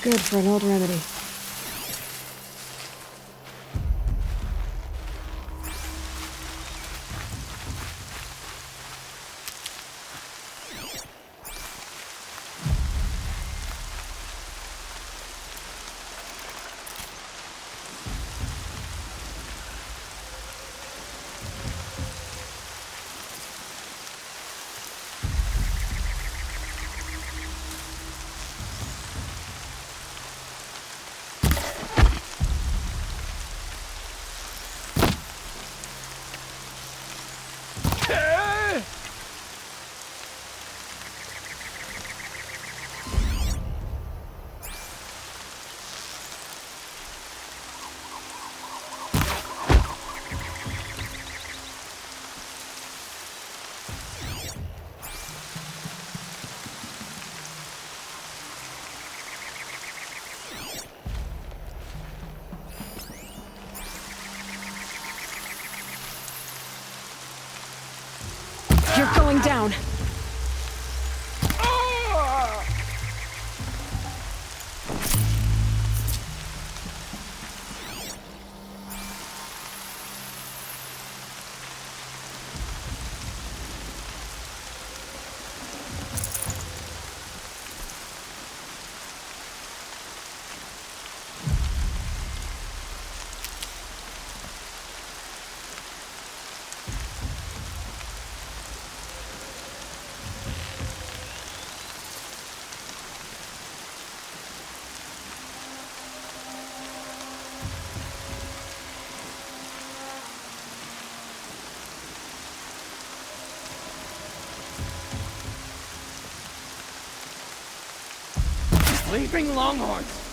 Good for an old remedy. You're going down. Sleeping Longhorns!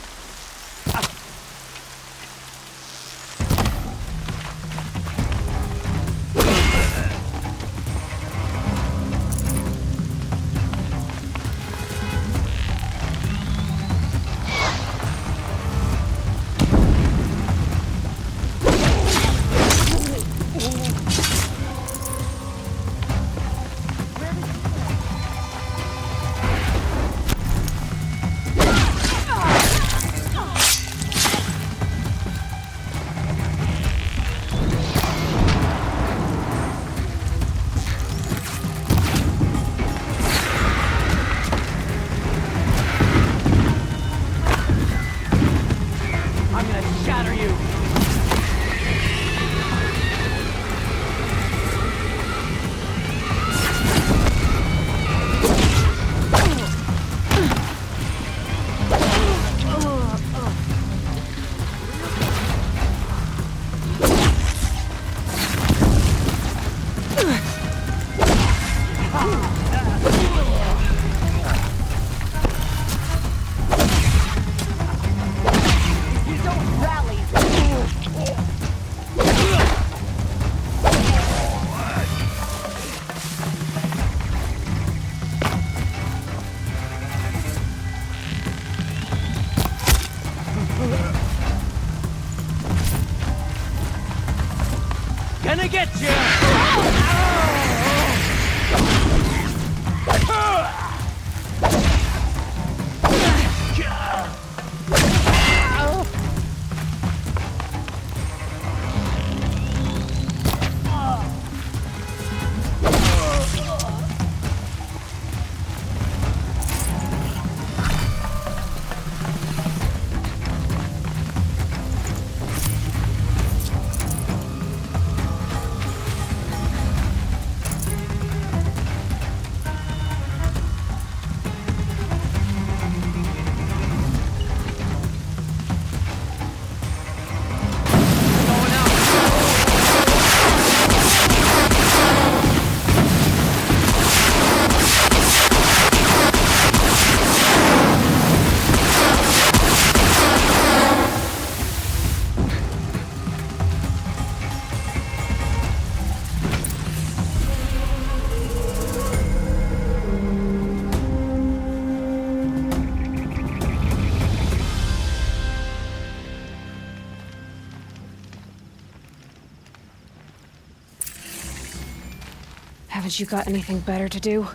Gonna get you! Haven't you got anything better to do?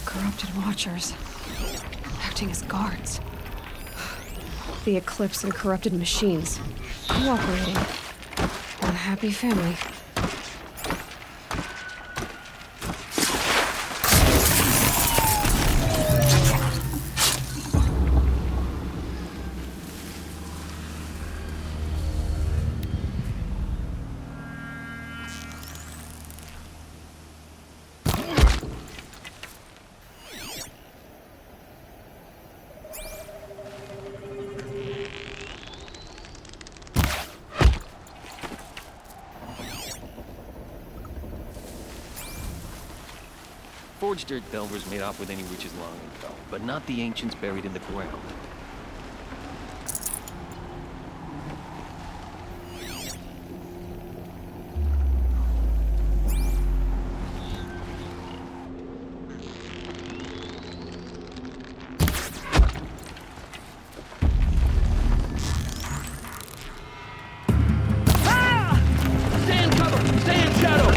Corrupted watchers. Acting as guards. The Eclipse and corrupted machines. Cooperating. One happy family. Forged dirt delvers made off with any witches long ago, but not the ancients buried in the ground. Stand cover! Stand shadow!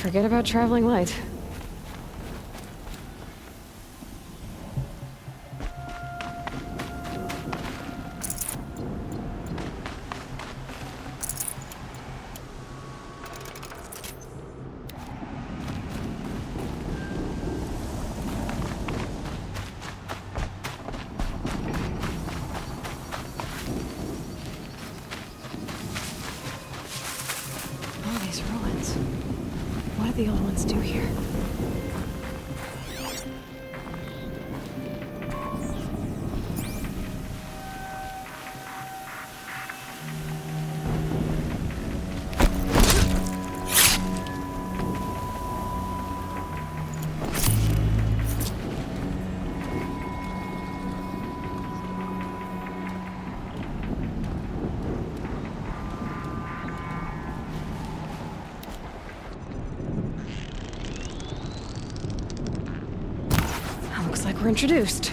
Forget about traveling light. All these ruins. What did the old ones do here? Looks like we're introduced.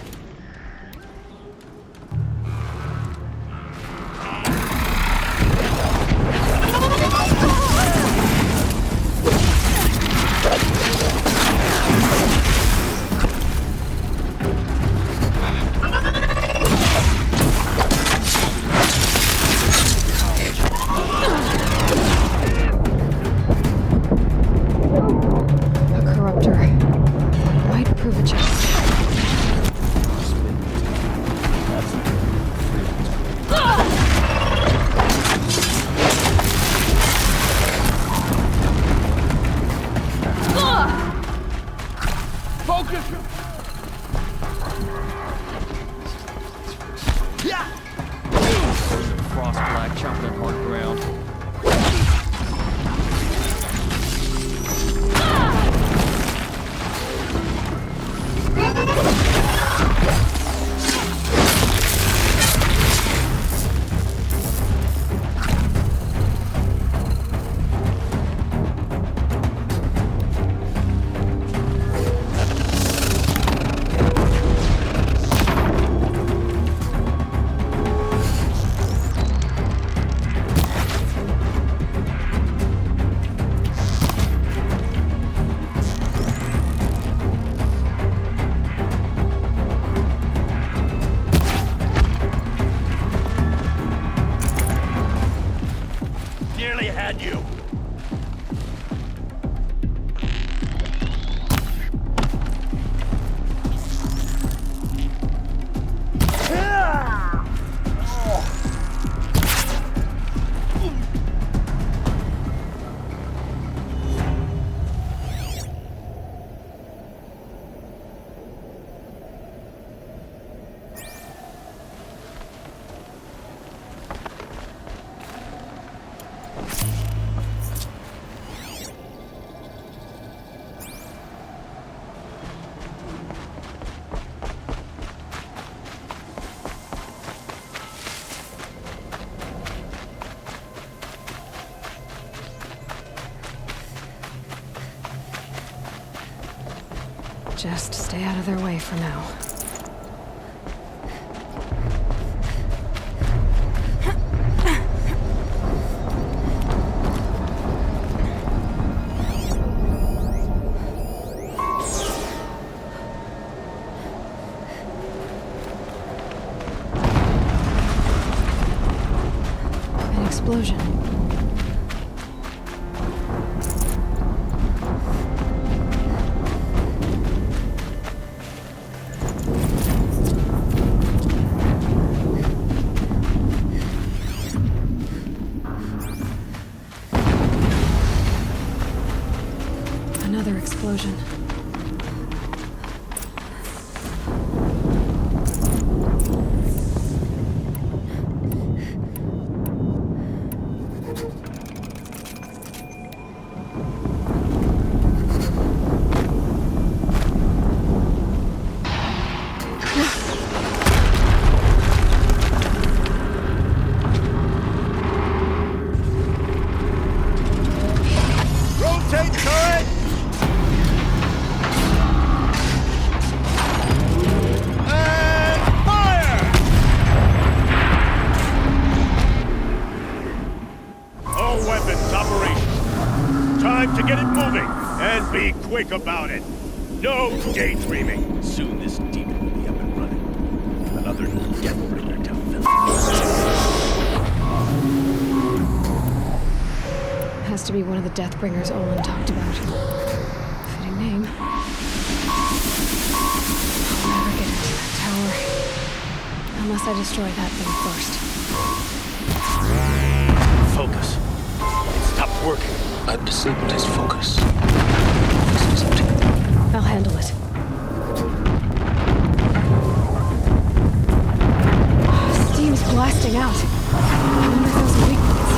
A corruptor might prove a challenge. Focus! Frost black chopping at hard ground. nearly had you. Just stay out of their way for now. An explosion. Another explosion. Rotate turret! And fire! All weapons operational. Time to get it moving, and be quick about it. No daydreaming. Soon this demon will be up and running. Another Deathbringer to fill. Has to be one of the Deathbringers Olin talked about. Fitting name. I'll never get into that tower. Unless I destroy that thing first. Focus. It stopped working. I've disabled his focus. This is empty. I'll handle it. Steam's blasting out. I wonder if there's a weak point.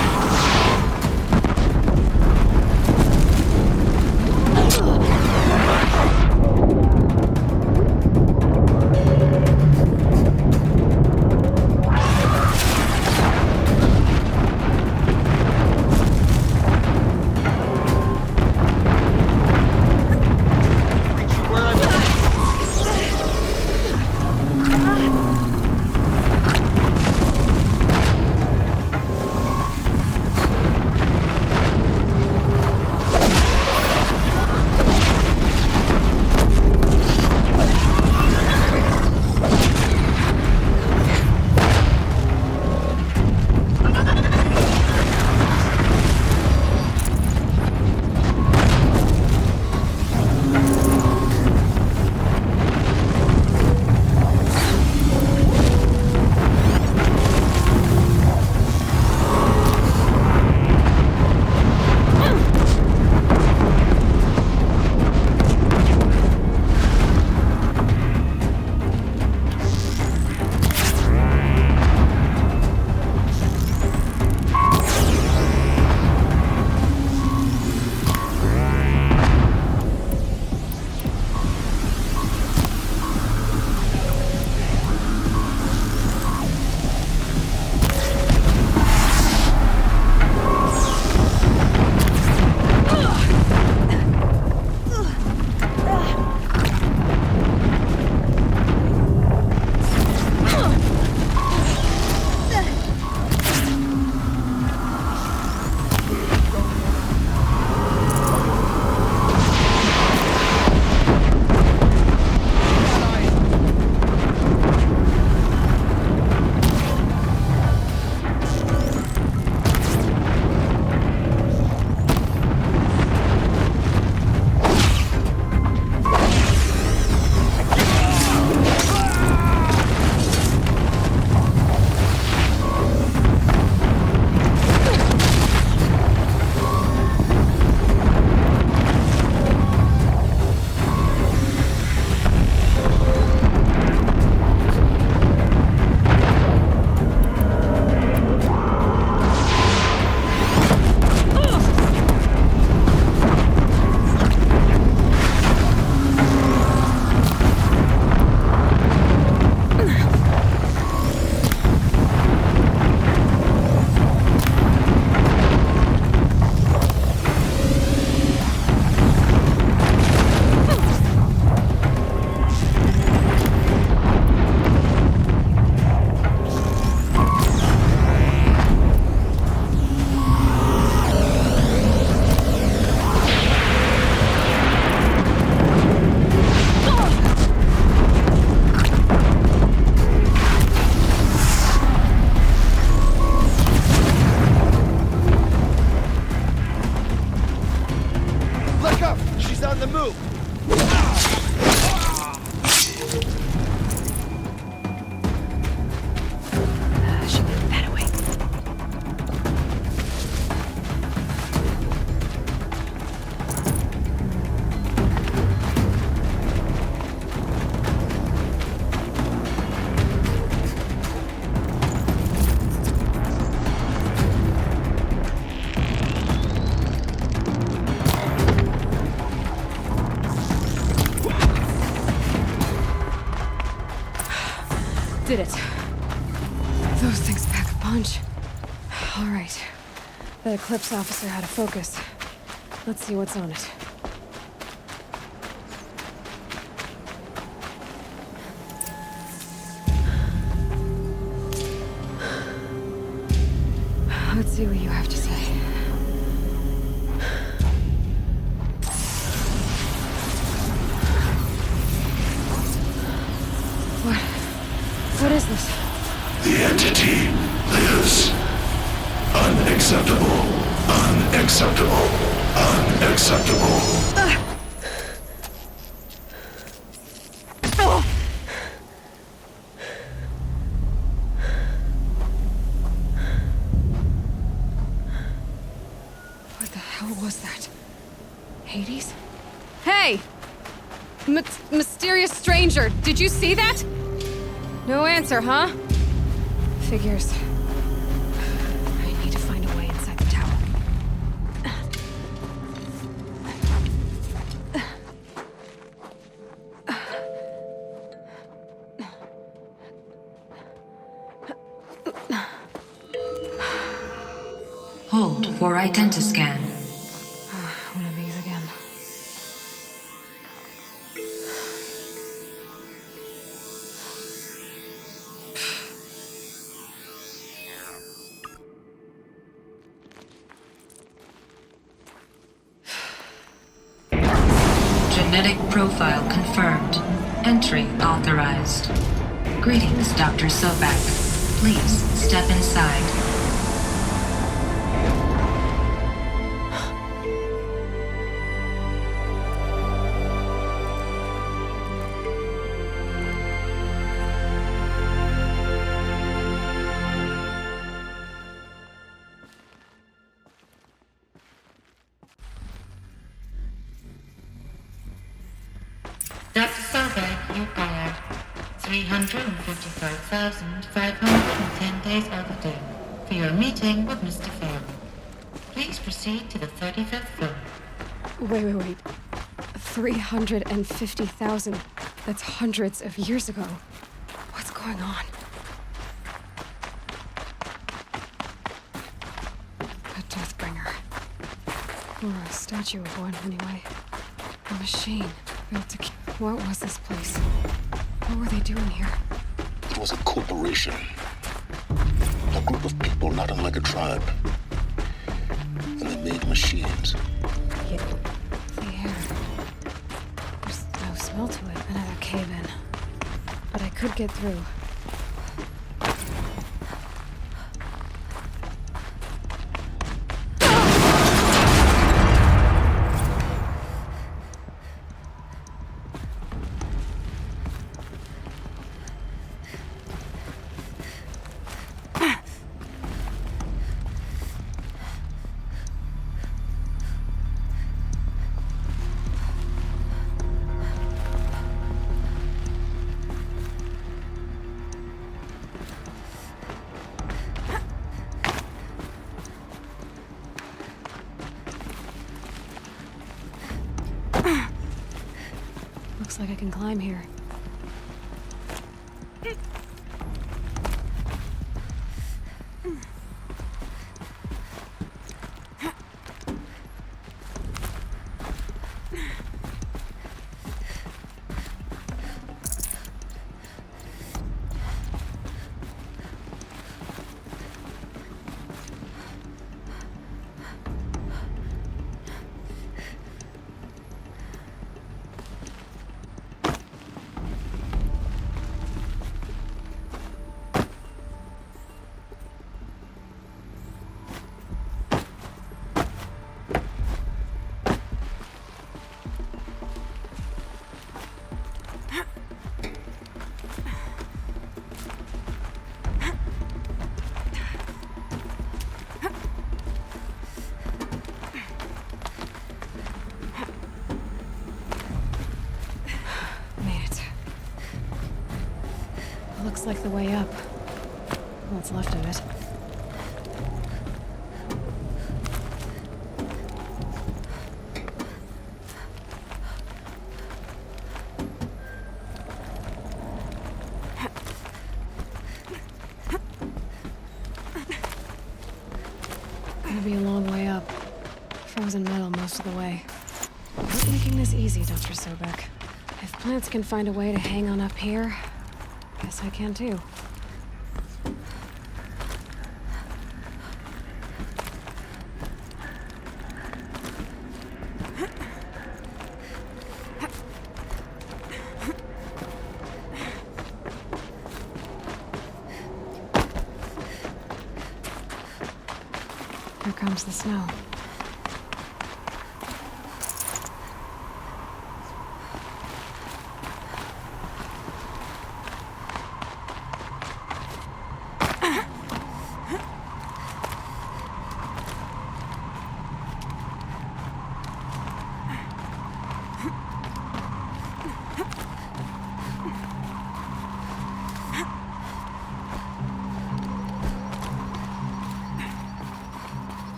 did it. Those things pack a punch. All right. The Eclipse officer had a focus. Let's see what's on it. Let's see what you have to say. What is this? The entity lives. Unacceptable. Unacceptable. Unacceptable. What the hell was that? Hades? Hey! Mysterious stranger, did you see that? No answer, huh? Figures. I need to find a way inside the tower. Hold for identiscan. One of these again. Genetic profile confirmed. Entry authorized. Greetings, Dr. Sobak. Please step inside. Dr. Sobek, you hired 355,510 days overdue for your meeting with Mr. Fairley. Please proceed to the 35th floor. Wait. 350,000. That's hundreds of years ago. What's going on? A Deathbringer. Or a statue of one, anyway. A machine built to keep... What was this place? What were they doing here? It was a corporation. A group of people not unlike a tribe. And they made machines. The air. There's no smell to it. Another cave-in. But I could get through. Looks like I can climb here. Looks like the way up. What's left of it. gonna be a long way up. Frozen metal most of the way. Not making this easy, Dr. Sobek. If plants can find a way to hang on up here, guess I can too. Here comes the snow.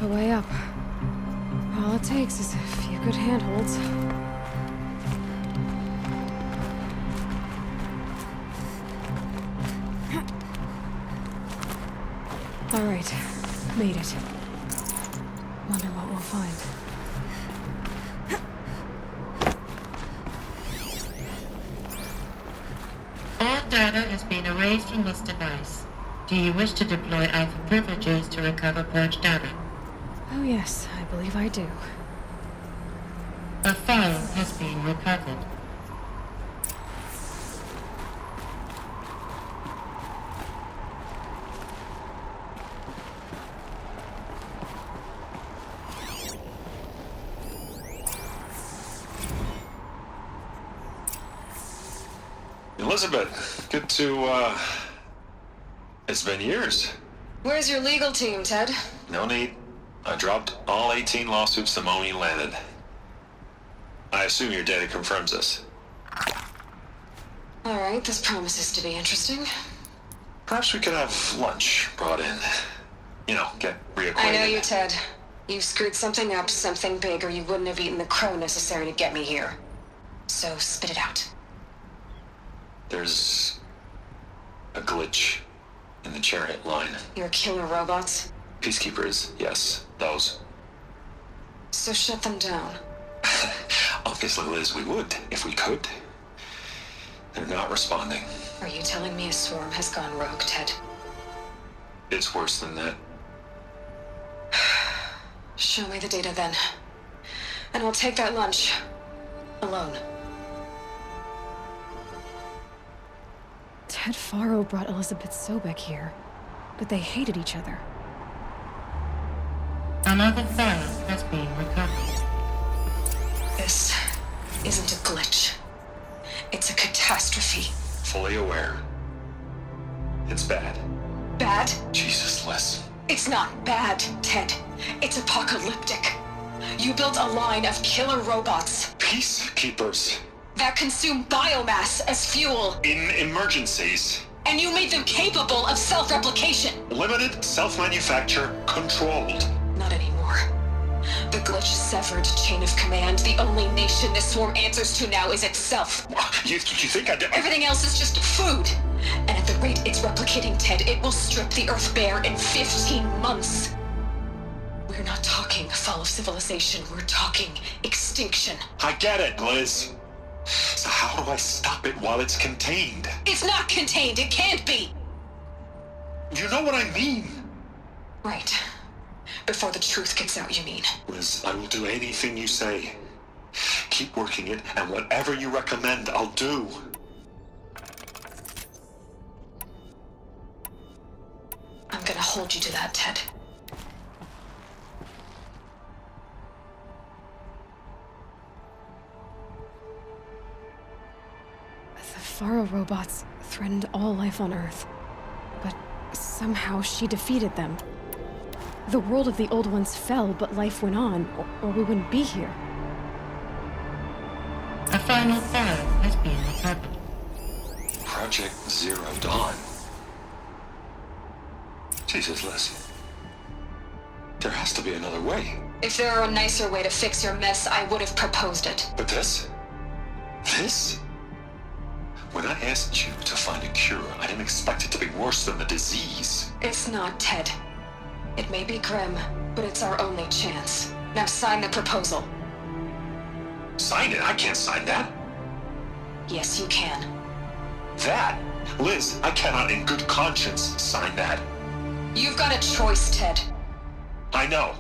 A way up. All it takes is a few good handholds. All right, made it. Wonder what we'll find. All data has been erased from this device. Do you wish to deploy alpha privileges to recover purged data? Oh yes, I believe I do. A file has been recovered. Elizabeth, good to, it's been years. Where's your legal team, Ted? No need. I dropped all 18 lawsuits the moment you landed. I assume your data confirms this. All right, this promises to be interesting. Perhaps we could have lunch brought in. You know, get reacquainted. I know you, Ted. You screwed something up, something big, or you wouldn't have eaten the crow necessary to get me here. So spit it out. There's a glitch in the chariot line. Your killer robots? Peacekeepers, yes, those. So shut them down. Obviously, Liz, we would, if we could. They're not responding. Are you telling me a swarm has gone rogue, Ted? It's worse than that. Show me the data then. And I'll take that lunch. Alone. Ted Faro brought Elizabeth Sobek here, but they hated each other. Another file has been recovered. This isn't a glitch. It's a catastrophe. Fully aware. It's bad. bad? Jesus, Liz. It's not bad, Ted. It's apocalyptic. You built a line of killer robots Peacekeepers. that consume biomass as fuel, In emergencies. and you made them capable of self-replication. Limited, self-manufacture, controlled. Not anymore. The glitch severed chain of command. The only nation this swarm answers to now is itself. You think I did? Everything else is just food. And at the rate it's replicating, Ted, it will strip the Earth bare in 15 months. We're not talking fall of civilization. We're talking extinction. I get it, Liz. So how do I stop it while it's contained? It's not contained. It can't be. You know what I mean. Right. Before the truth gets out, you mean? Liz, I will do anything you say. Keep working it, and whatever you recommend, I'll do. I'm gonna hold you to that, Ted. The Faro robots threatened all life on Earth. But somehow she defeated them. The world of the old ones fell, but life went on, or we wouldn't be here. A final file has been recovered. Project Zero Dawn. Jesus, Liz. There has to be another way. If there were a nicer way to fix your mess, I would have proposed it. But this? This? When I asked you to find a cure, I didn't expect it to be worse than the disease. It's not, Ted. It may be grim, but it's our only chance. Now sign the proposal. Sign it? I can't sign that. Yes, you can. That? Liz, I cannot in good conscience sign that. You've got a choice, Ted. I know.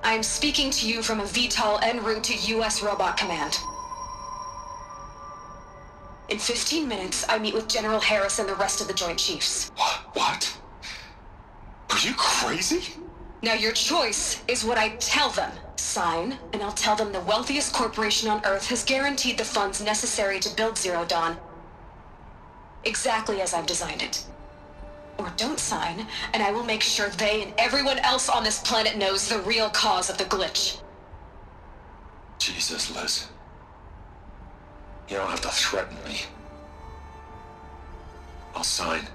I am speaking to you from a VTOL en route to U.S. Robot Command. In 15 minutes, I meet with General Harris and the rest of the Joint Chiefs. What? Are you crazy? Now your choice is what I tell them. Sign, and I'll tell them the wealthiest corporation on Earth has guaranteed the funds necessary to build Zero Dawn. Exactly as I've designed it. Or don't sign, and I will make sure they and everyone else on this planet knows the real cause of the glitch. Jesus, Liz. You don't have to threaten me. I'll sign.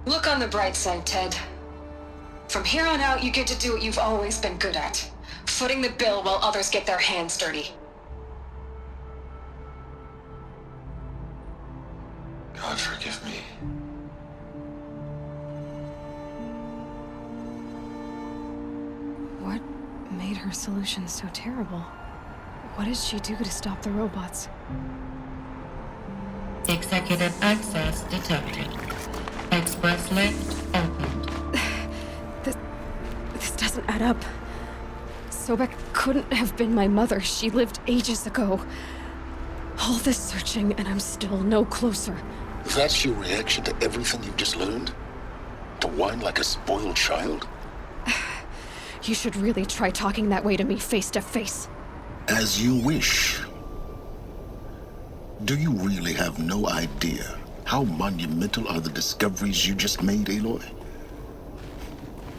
Look on the bright side, Ted. From here on out, you get to do what you've always been good at. Footing the bill while others get their hands dirty. God forgive me. What made her solution so terrible? What did she do to stop the robots? Executive access detected. Express lift opened. This doesn't add up. Sobek couldn't have been my mother. She lived ages ago. All this searching, and I'm still no closer. That's your reaction to everything you've just learned? To whine like a spoiled child? You should really try talking that way to me face to face. As you wish. Do you really have no idea how monumental are the discoveries you just made, Aloy?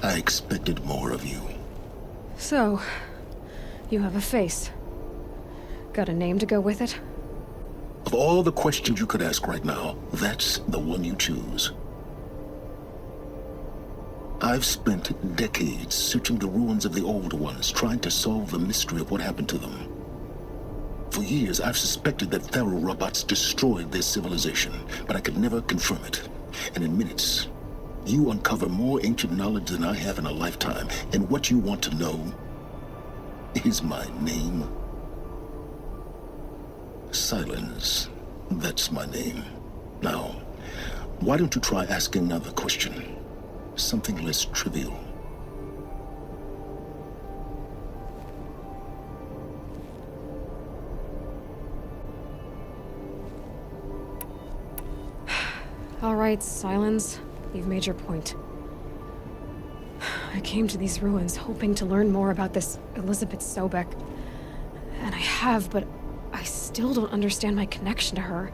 I expected more of you. So, you have a face. Got a name to go with it? Of all the questions you could ask right now, that's the one you choose. I've spent decades searching the ruins of the old ones, trying to solve the mystery of what happened to them. For years, I've suspected that Faro robots destroyed their civilization, but I could never confirm it. And in minutes, you uncover more ancient knowledge than I have in a lifetime, and what you want to know is my name. Silence. That's my name. Now, why don't you try asking another question? Something less trivial. All right, Silence. You've made your point. I came to these ruins hoping to learn more about this Elizabeth Sobek. And I have, but I still don't understand my connection to her.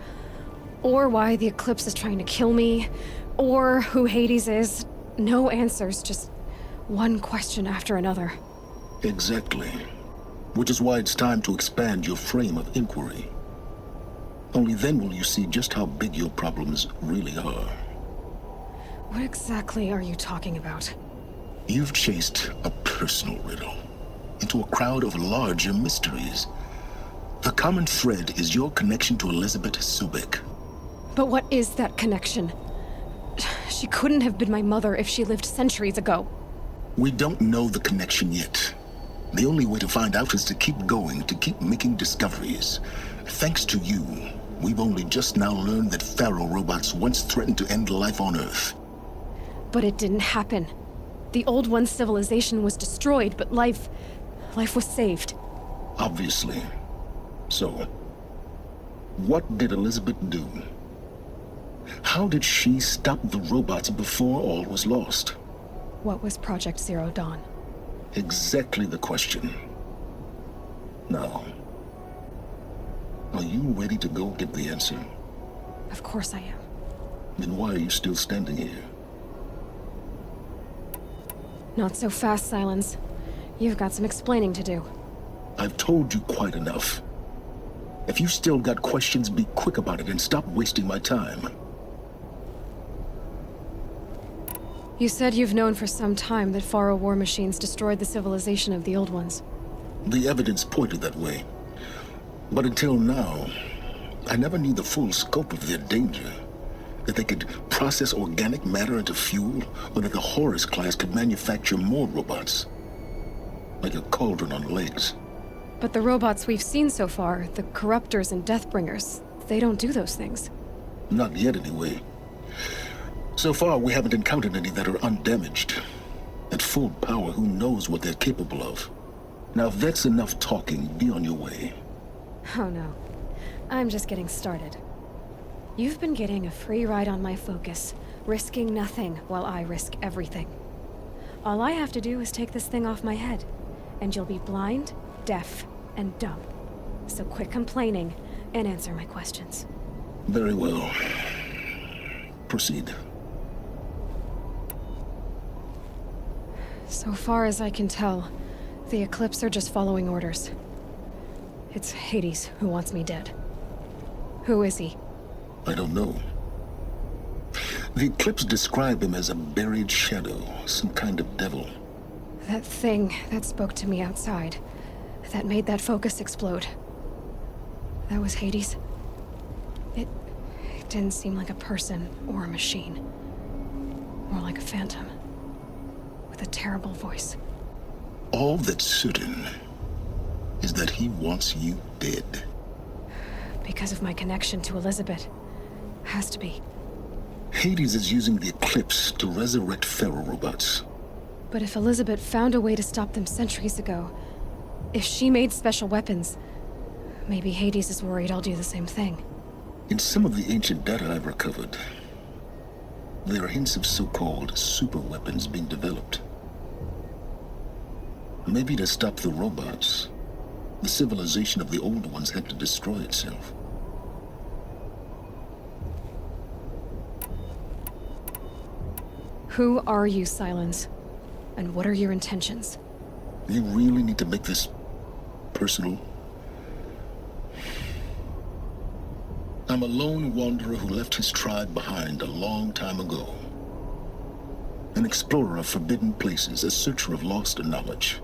Or why the Eclipse is trying to kill me. Or who Hades is. No answers, just one question after another. Exactly. Which is why it's time to expand your frame of inquiry. Only then will you see just how big your problems really are. What exactly are you talking about? You've chased a personal riddle into a crowd of larger mysteries. The common thread is your connection to Elizabeth Sobek. But what is that connection? She couldn't have been my mother if she lived centuries ago. We don't know the connection yet. The only way to find out is to keep going, to keep making discoveries. Thanks to you, we've only just now learned that Pharaoh robots once threatened to end life on Earth. But it didn't happen. The Old One's civilization was destroyed, but life was saved. Obviously. So, what did Elizabeth do? How did she stop the robots before all was lost? What was Project Zero Dawn? Exactly the question. Now, are you ready to go get the answer? Of course I am. Then why are you still standing here? Not so fast, Silence. You've got some explaining to do. I've told you quite enough. If you still got questions, be quick about it and stop wasting my time. You said you've known for some time that Pharaoh war machines destroyed the civilization of the Old Ones. The evidence pointed that way. But until now, I never knew the full scope of their danger. That they could process organic matter into fuel, or that the Horus class could manufacture more robots. Like a cauldron on legs. But the robots we've seen so far, the Corruptors and Deathbringers, they don't do those things. Not yet, anyway. So far, we haven't encountered any that are undamaged. At full power, who knows what they're capable of? Now, if that's enough talking, be on your way. Oh no. I'm just getting started. You've been getting a free ride on my focus, risking nothing while I risk everything. All I have to do is take this thing off my head, and you'll be blind, deaf, and dumb. So quit complaining and answer my questions. Very well. Proceed. So far as I can tell, the Eclipse are just following orders. It's Hades who wants me dead. Who is he? I don't know. The Eclipse describe him as a buried shadow, some kind of devil. That thing that spoke to me outside, that made that focus explode. That was Hades. It didn't seem like a person or a machine. More like a phantom. With a terrible voice. All that's certain is that he wants you dead. Because of my connection to Elizabeth. Has to be. Hades is using the Eclipse to resurrect Pharaoh robots. But if Elizabeth found a way to stop them centuries ago, if she made special weapons, maybe Hades is worried I'll do the same thing. In some of the ancient data I've recovered, there are hints of so-called super weapons being developed. Maybe to stop the robots, the civilization of the Old Ones had to destroy itself. Who are you, Silence? And what are your intentions? You really need to make this personal? I'm a lone wanderer who left his tribe behind a long time ago. An explorer of forbidden places, a searcher of lost knowledge.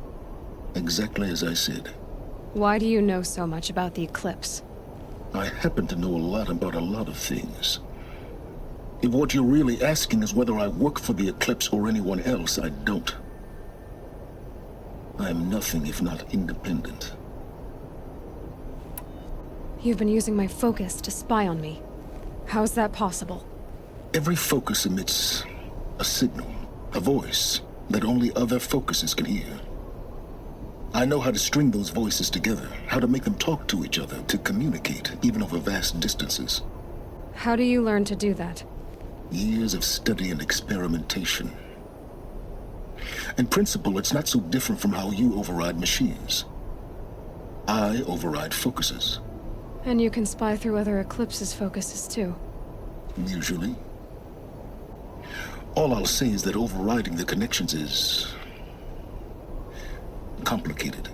Exactly as I said. Why do you know so much about the Eclipse? I happen to know a lot about a lot of things. If what you're really asking is whether I work for the Eclipse or anyone else, I don't. I am nothing if not independent. You've been using my focus to spy on me. How's that possible? Every focus emits a signal, a voice, that only other focuses can hear. I know how to string those voices together, how to make them talk to each other, to communicate, even over vast distances. How do you learn to do that? Years of study and experimentation. In principle, it's not so different from how you override machines. I override focuses. And you can spy through other Eclipse's focuses, too. Usually. All I'll say is that overriding the connections is complicated.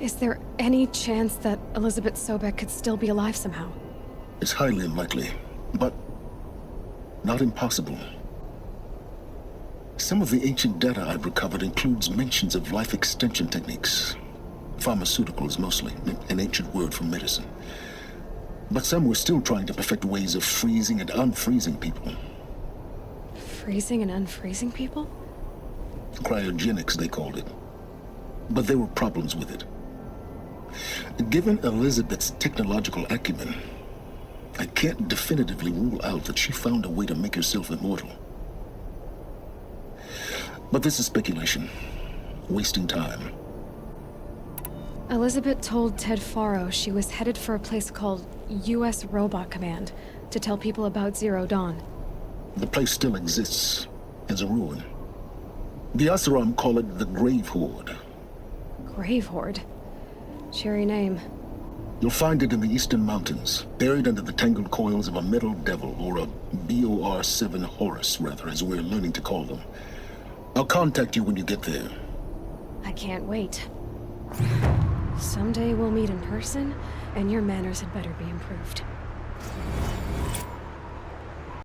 Is there any chance that Elizabeth Sobek could still be alive somehow? It's highly unlikely, but not impossible. Some of the ancient data I've recovered includes mentions of life extension techniques. Pharmaceuticals, mostly, an ancient word for medicine. But some were still trying to perfect ways of freezing and unfreezing people. Freezing and unfreezing people? Cryogenics, they called it. But there were problems with it. Given Elizabeth's technological acumen, I can't definitively rule out that she found a way to make herself immortal. But this is speculation. Wasting time. Elizabeth told Ted Faro she was headed for a place called U.S. Robot Command to tell people about Zero Dawn. The place still exists as a ruin. The Asaram call it the Grave Horde. Grave Horde? Cheery name. You'll find it in the Eastern Mountains, buried under the tangled coils of a metal devil, or a BOR-7 Horus, rather, as we're learning to call them. I'll contact you when you get there. I can't wait. Someday we'll meet in person, and your manners had better be improved.